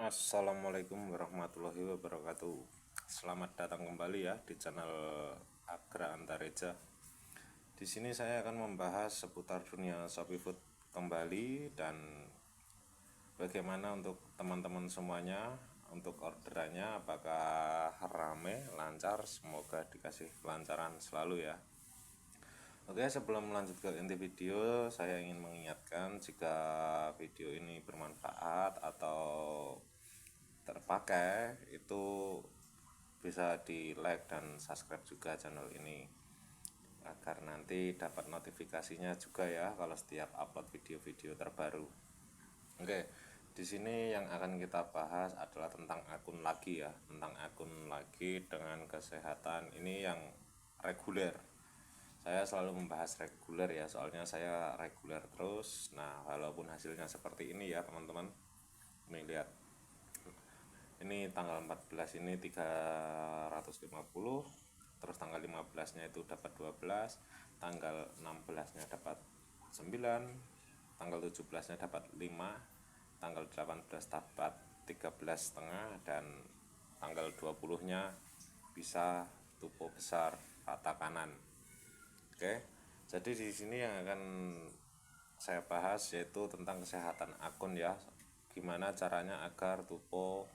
Assalamualaikum warahmatullahi wabarakatuh. Selamat datang kembali ya di channel Agra Antareja. Di sini saya akan membahas seputar dunia Shopee Food kembali dan bagaimana untuk teman-teman semuanya untuk orderannya, apakah rame, lancar, semoga dikasih kelancaran selalu ya. Oke, sebelum lanjut ke inti video, saya ingin mengingatkan jika video ini bermanfaat atau terpakai itu bisa di like dan subscribe juga channel ini agar nanti dapat notifikasinya juga ya kalau setiap upload video-video terbaru. Oke, di sini yang akan kita bahas adalah tentang akun lagi ya, tentang akun lagi dengan kesehatan ini yang reguler. Saya selalu membahas reguler ya, soalnya saya reguler terus. Nah, walaupun hasilnya seperti ini ya teman-teman. Ini lihat, ini tanggal 14 ini 350, terus tanggal 15 nya itu dapat 12, tanggal 16 nya dapat 9, tanggal 17 nya dapat 5, tanggal 18 dapat 13 setengah, dan tanggal 20 nya bisa tupo besar rata kanan. Oke, jadi di sini yang akan saya bahas yaitu tentang kesehatan akun ya, gimana caranya agar tupo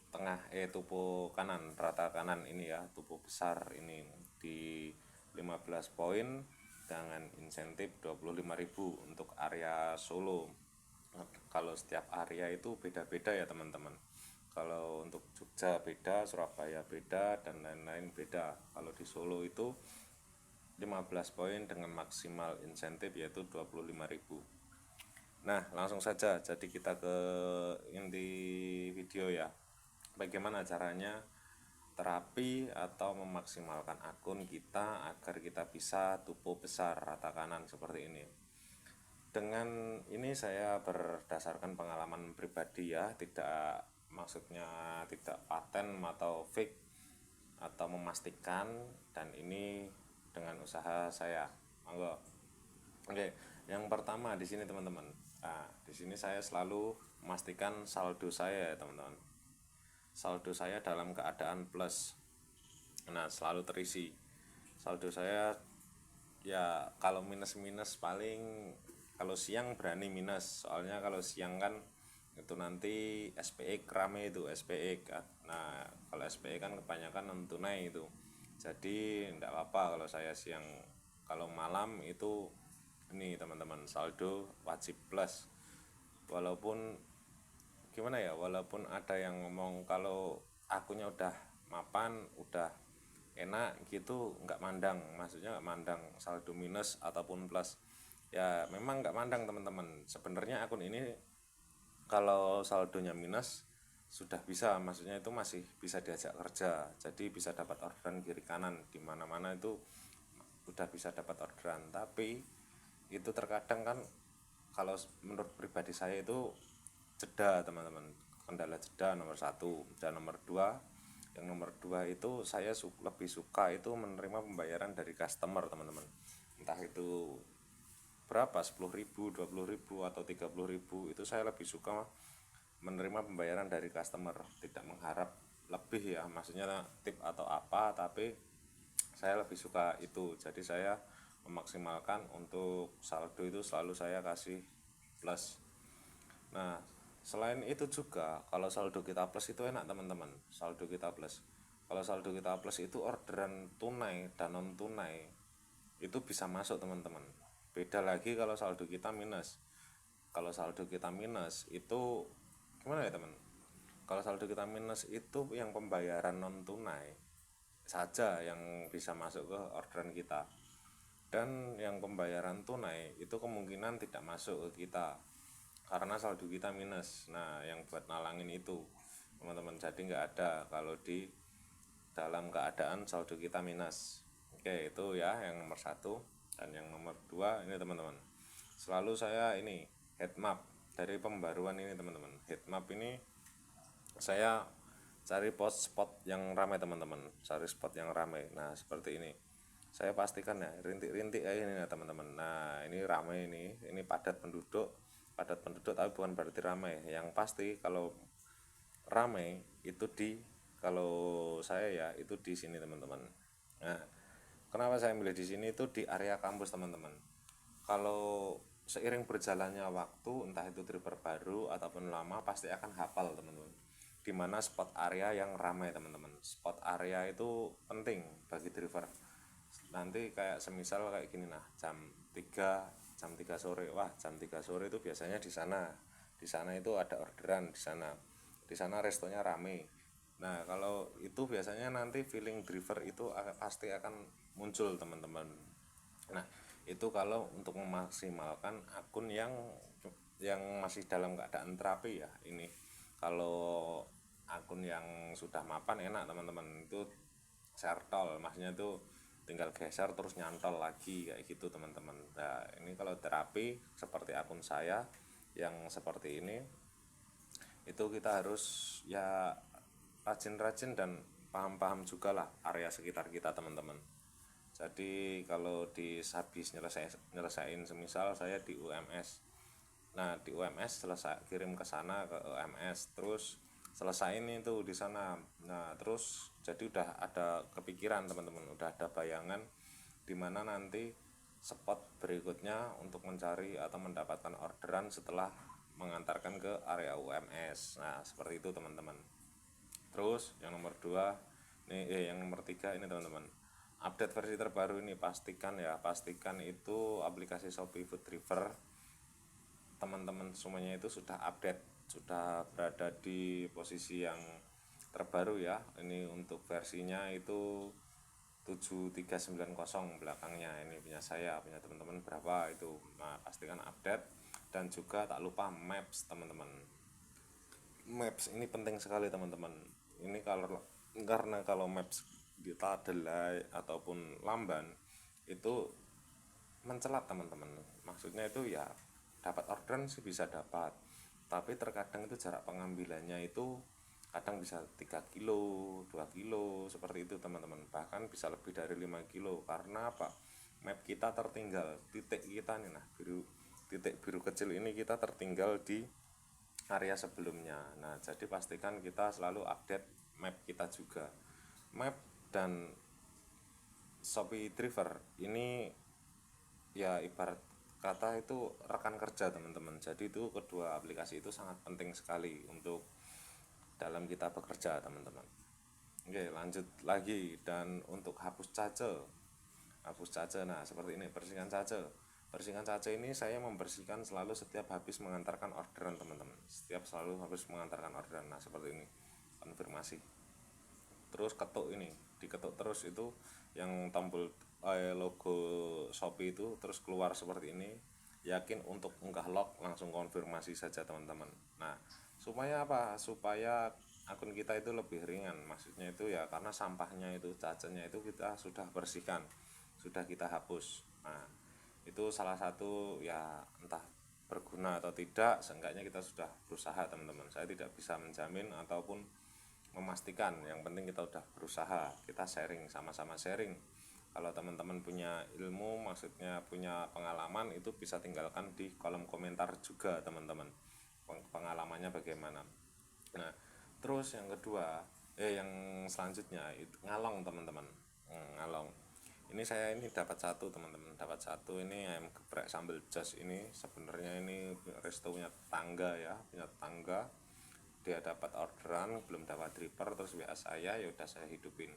tengah tubuh kanan, rata kanan ini ya, tubuh besar ini di 15 poin dengan insentif 25.000 untuk area Solo. Kalau setiap area itu beda-beda ya teman-teman. Kalau untuk Jogja beda, Surabaya beda, dan lain-lain beda. Kalau di Solo itu 15 poin dengan maksimal insentif yaitu 25.000. Nah, langsung saja, jadi kita ke inti video ya. Bagaimana caranya terapi atau memaksimalkan akun kita agar kita bisa tubuh besar rata kanan seperti ini. Dengan ini saya berdasarkan pengalaman pribadi ya, tidak maksudnya tidak paten atau fake atau memastikan, dan ini dengan usaha saya. Monggo. Oke, yang pertama di sini teman-teman. Nah, di sini saya selalu memastikan saldo saya ya teman-teman. Saldo saya dalam keadaan plus. Nah, selalu terisi. Saldo saya ya kalau minus-minus paling kalau siang berani minus. Soalnya kalau siang kan itu nanti SPX rame itu SPX. Nah, kalau SPX kan kebanyakan non tunai itu. Jadi enggak apa-apa kalau saya siang. Kalau malam itu ini teman-teman saldo wajib plus. Walaupun gimana ya, walaupun ada yang ngomong kalau akunnya udah mapan, udah enak gitu, nggak mandang, maksudnya nggak mandang saldo minus ataupun plus. Ya memang nggak mandang teman-teman, sebenarnya akun ini kalau saldonya minus sudah bisa, maksudnya itu masih bisa diajak kerja, jadi bisa dapat orderan kiri kanan di mana-mana, itu udah bisa dapat orderan. Tapi itu terkadang kan kalau menurut pribadi saya itu jeda teman-teman, kendala jeda nomor satu. Dan nomor dua, yang nomor dua itu saya lebih suka itu menerima pembayaran dari customer teman-teman, entah itu berapa, 10.000, 20.000 atau 30.000, itu saya lebih suka menerima pembayaran dari customer, tidak mengharap lebih ya, maksudnya tip atau apa, tapi saya lebih suka itu. Jadi saya memaksimalkan untuk saldo itu selalu saya kasih plus. Nah, selain itu juga kalau saldo kita plus itu enak teman-teman. Saldo kita plus, kalau saldo kita plus itu orderan tunai dan non tunai itu bisa masuk teman-teman. Beda lagi kalau saldo kita minus. Kalau saldo kita minus itu gimana ya teman, kalau saldo kita minus itu yang pembayaran non tunai saja yang bisa masuk ke orderan kita, dan yang pembayaran tunai itu kemungkinan tidak masuk ke kita karena saldo kita minus. Nah, yang buat nalangin itu teman-teman, jadi nggak ada kalau di dalam keadaan saldo kita minus. Oke, itu ya yang nomor satu. Dan yang nomor dua ini teman-teman, selalu saya ini head map dari pembaruan ini teman-teman. Head map ini saya cari spot yang ramai teman-teman, cari spot yang ramai. Nah, seperti ini saya pastikan ya, rintik-rintik kayak ini ya teman-teman. Nah, ini ramai, ini padat penduduk, padat penduduk tapi bukan berarti ramai. Yang pasti kalau ramai itu kalau saya ya itu di sini teman-teman. Nah, kenapa saya milih di sini itu di area kampus teman-teman. Kalau seiring berjalannya waktu, entah itu driver baru ataupun lama, pasti akan hafal teman-teman. Dimana spot area yang ramai teman-teman. Spot area itu penting bagi driver. Nanti kayak semisal kayak gini, nah jam 3 sore, wah jam 3 sore itu biasanya di sana itu ada orderan, di sana restonya rame. Nah kalau itu biasanya nanti feeling driver itu pasti akan muncul teman-teman. Nah itu kalau untuk memaksimalkan akun yang masih dalam keadaan terapi ya. Ini kalau akun yang sudah mapan enak teman-teman, itu sertol, maksudnya itu tinggal geser terus nyantol lagi kayak gitu teman-teman. Nah ini kalau terapi seperti akun saya yang seperti ini, itu kita harus ya rajin-rajin dan paham-paham juga lah area sekitar kita teman-teman. Jadi kalau habis nyelesain semisal saya di UMS, nah di UMS selesai kirim ke sana ke UMS, terus selesaiin itu di sana. Nah terus jadi udah ada kepikiran teman-teman, udah ada bayangan dimana nanti spot berikutnya untuk mencari atau mendapatkan orderan setelah mengantarkan ke area UMS. Nah seperti itu teman-teman. Terus yang nomor 2 ini yang nomor 3 ini teman-teman, update versi terbaru ini pastikan itu aplikasi Shopee Food Deliver teman-teman semuanya itu sudah update, sudah berada di posisi yang terbaru ya. Ini untuk versinya itu 7390 belakangnya, ini punya saya, punya teman-teman berapa itu. Nah pastikan update. Dan juga tak lupa maps teman-teman. Maps ini penting sekali teman-teman. Ini karena kalau maps kita delay ataupun lamban itu mencelat teman-teman. Maksudnya itu ya dapat orderan sih bisa dapat, tapi terkadang itu jarak pengambilannya itu kadang bisa 3 kilo, 2 kilo seperti itu teman-teman. Bahkan bisa lebih dari 5 kilo. Karena apa? Map kita tertinggal, titik kita nih, nah titik biru kecil ini kita tertinggal di area sebelumnya. Nah jadi pastikan kita selalu update map kita juga. Map dan Shopee Driver ini ya ibarat kata itu rekan kerja teman-teman. Jadi itu kedua aplikasi itu sangat penting sekali untuk dalam kita bekerja teman-teman. Oke lanjut lagi. Dan untuk hapus cache, nah seperti ini, bersihkan cache ini saya membersihkan selalu setiap habis mengantarkan orderan teman-teman, selalu habis mengantarkan orderan. Nah seperti ini, konfirmasi. Terus ketuk ini, diketuk terus itu yang tombol logo Shopee itu terus keluar seperti ini. Yakin untuk unggah log langsung konfirmasi saja teman-teman. Nah supaya apa? Supaya akun kita itu lebih ringan, maksudnya itu ya karena sampahnya itu, cacatnya itu kita sudah bersihkan, sudah kita hapus. Nah itu salah satu ya, entah berguna atau tidak, seenggaknya kita sudah berusaha teman-teman. Saya tidak bisa menjamin ataupun memastikan, yang penting kita udah berusaha, kita sharing, sama-sama sharing. Kalau teman-teman punya ilmu, maksudnya punya pengalaman, itu bisa tinggalkan di kolom komentar juga teman-teman, pengalamannya bagaimana. Nah terus yang kedua, yang selanjutnya itu ngalong teman-teman. Ngalong ini saya ini dapat satu teman-teman, dapat satu ini ayam geprek sambal jos. Ini sebenarnya ini resto punya tangga ya, punya tangga. Dia dapat orderan, belum dapat driver, terus WA saya, ya udah saya hidupin.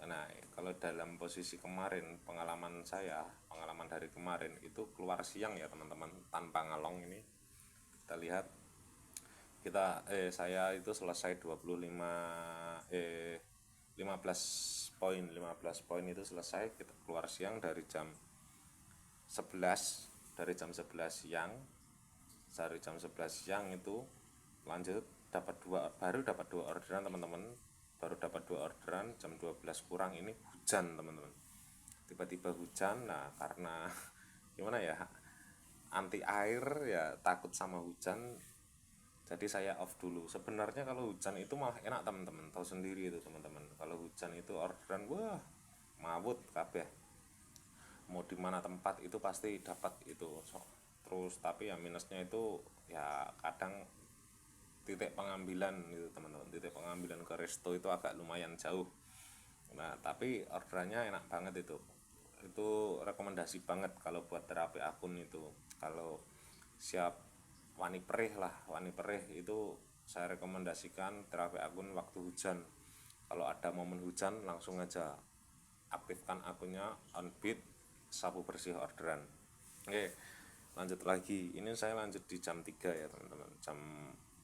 Nah kalau dalam posisi kemarin, pengalaman dari kemarin itu keluar siang ya teman-teman, tanpa ngalong ini kita lihat, saya itu selesai 15 poin itu selesai. Kita keluar siang dari jam 11 siang. Dari jam 11 siang itu lanjut baru dapat dua orderan teman-teman. Baru dapat 2 orderan jam 12 kurang, ini hujan teman-teman. Tiba-tiba hujan. Nah karena gimana ya, anti air ya, takut sama hujan, jadi saya off dulu. Sebenarnya kalau hujan itu malah enak teman-teman, tahu sendiri itu teman-teman. Kalau hujan itu orderan wah mawut kabeh, mau di mana tempat itu pasti dapat itu. terus tapi ya minusnya itu ya kadang titik pengambilan itu teman-teman, titik pengambilan ke resto itu agak lumayan jauh. Nah tapi orderannya enak banget itu rekomendasi banget kalau buat terapi akun itu. Kalau siap wani perih lah, wani perih itu saya rekomendasikan terapi akun waktu hujan. Kalau ada momen hujan langsung aja aktifkan akunnya on beat, sapu bersih orderan. Oke, lanjut lagi. Ini saya lanjut di jam 3 ya teman-teman, jam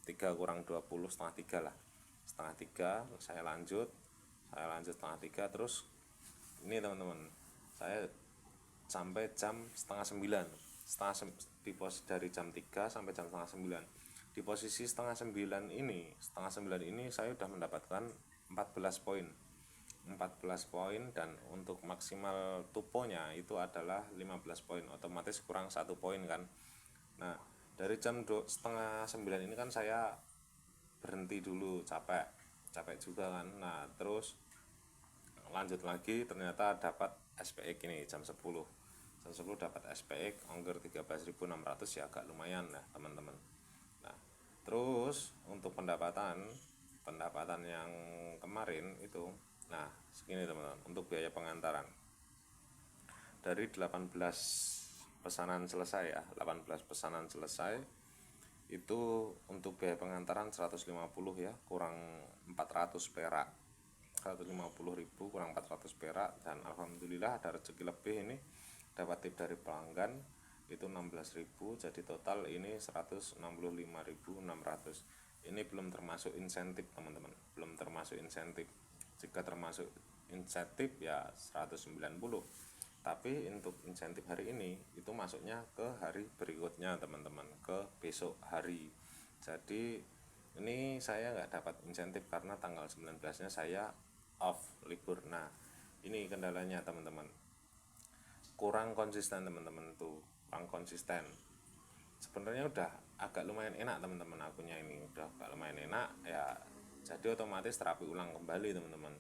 3 kurang 20, setengah 3 lah, setengah 3 saya lanjut setengah 3. Terus ini teman-teman, saya sampai jam setengah 9, dari jam 3 sampai jam setengah 9. Di posisi setengah 9 ini saya sudah mendapatkan 14 poin, 14 poin, dan untuk maksimal tuponya itu adalah 15 poin, otomatis kurang 1 poin kan. Nah dari jam setengah 9 ini kan saya berhenti dulu, capek juga kan. Nah terus lanjut lagi, ternyata dapat SPX ini jam 10 dapat SPX ongkir 13.600 ya, agak lumayan lah teman-teman. Nah terus untuk pendapatan yang kemarin itu, nah segini teman-teman, untuk biaya pengantaran dari 18 pesanan selesai ya, 18 pesanan selesai itu untuk biaya pengantaran 150 ya, kurang 400 perak, 150.000 kurang 400 perak. Dan alhamdulillah ada rezeki lebih, ini dapat tip dari pelanggan itu 16.000, jadi total ini 165.600. Ini belum termasuk insentif teman-teman, belum termasuk insentif. Jika termasuk insentif ya 190, tapi untuk insentif hari ini itu masuknya ke hari berikutnya teman-teman, ke besok hari. Jadi ini saya nggak dapat insentif karena tanggal 19-nya saya off libur. Nah ini kendalanya teman-teman, kurang konsisten teman-teman, tuh kurang konsisten. Sebenarnya udah agak lumayan enak teman-teman, akunnya ini udah agak lumayan enak ya, jadi otomatis terapi ulang kembali teman-teman.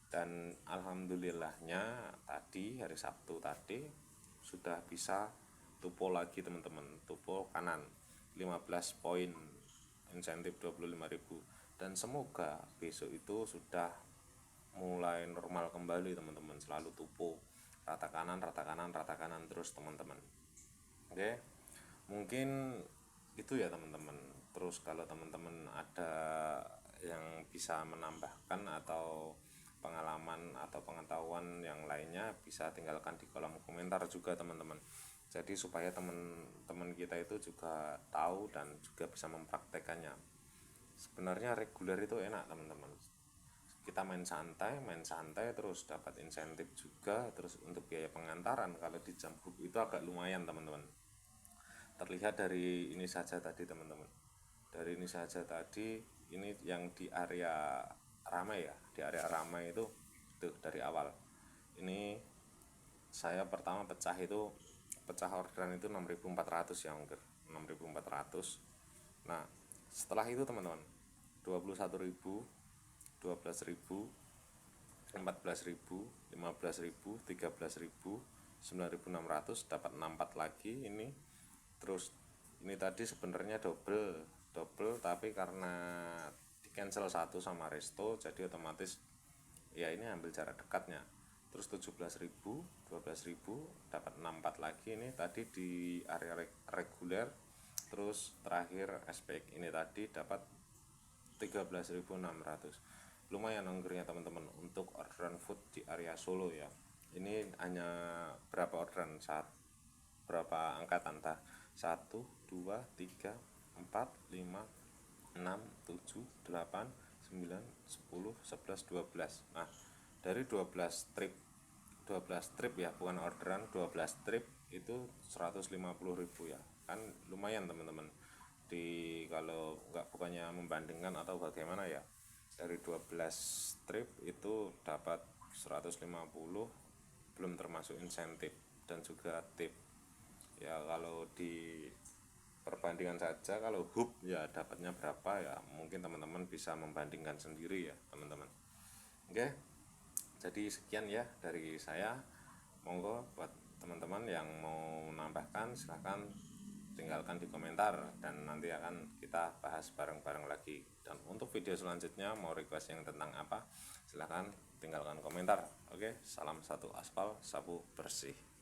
Dan alhamdulillahnya tadi hari Sabtu tadi sudah bisa tupo lagi teman-teman, tupo kanan 15 poin, insentif 25.000, dan semoga besok itu sudah mulai normal kembali teman-teman, selalu tupo rata kanan terus teman-teman. Oke, mungkin itu ya teman-teman. Terus kalau teman-teman ada yang bisa menambahkan atau pengalaman atau pengetahuan yang lainnya, bisa tinggalkan di kolom komentar juga teman-teman. Jadi supaya teman-teman kita itu juga tahu dan juga bisa mempraktekannya. Sebenarnya reguler itu enak teman-teman, kita main santai terus dapat insentif juga. Terus untuk biaya pengantaran kalau di jam hub itu agak lumayan teman-teman. Terlihat dari ini saja tadi teman-teman, dari ini saja tadi, ini yang di area ramai ya, di area ramai itu tuh dari awal ini saya pertama pecah orderan itu 6.400 ya, ongkir 6.400. Nah setelah itu teman-teman 21.000, 12.000, 14.000, 15.000, 13.000, 9.600, dapat 64 lagi ini. Terus ini tadi sebenarnya double, tapi karena di cancel satu sama resto, jadi otomatis ya ini ambil jarak dekatnya. Terus 17.000, 12.000, dapat 64 lagi ini tadi di area reguler. Terus terakhir SPX ini tadi dapat 13.600. Lumayan ongkirnya teman-teman untuk orderan food di area Solo ya. Ini hanya berapa orderan, berapa angkatan, 1, 2, 3, 4, 5, 6, 7, 8, 9, 10, 11, 12. Nah dari 12 trip ya, bukan orderan, 12 trip itu 150.000 ya, kan lumayan teman-teman. Kalau bukannya membandingkan atau bagaimana ya, dari 12 trip itu dapat 150, belum termasuk insentif dan juga tip ya. Kalau di perbandingan saja, kalau hub ya dapatnya berapa ya, mungkin teman-teman bisa membandingkan sendiri ya teman-teman. Oke, jadi sekian ya dari saya. Monggo buat teman-teman yang mau menambahkan silahkan tinggalkan di komentar dan nanti akan kita bahas bareng-bareng lagi. Dan untuk video selanjutnya mau request yang tentang apa, silahkan tinggalkan komentar. Oke, salam satu aspal, sapu bersih.